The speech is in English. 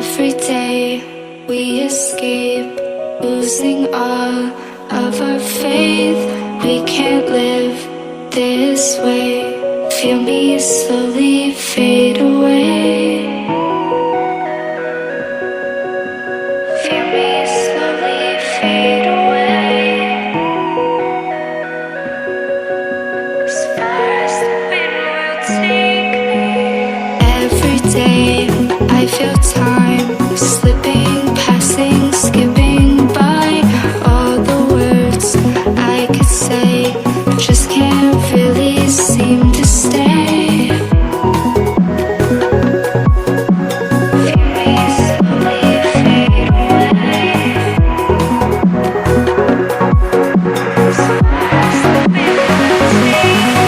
Every day we escape, losing all of our faith. We can't live this way. Feel me slowly fade away. Feel me slowly fade away. As far as the wind will take me. Every day I feel time slipping, passing, skipping by. All the words I could say just can't really seem to stay. Feel me slowly fade away. As far as the wind will take me.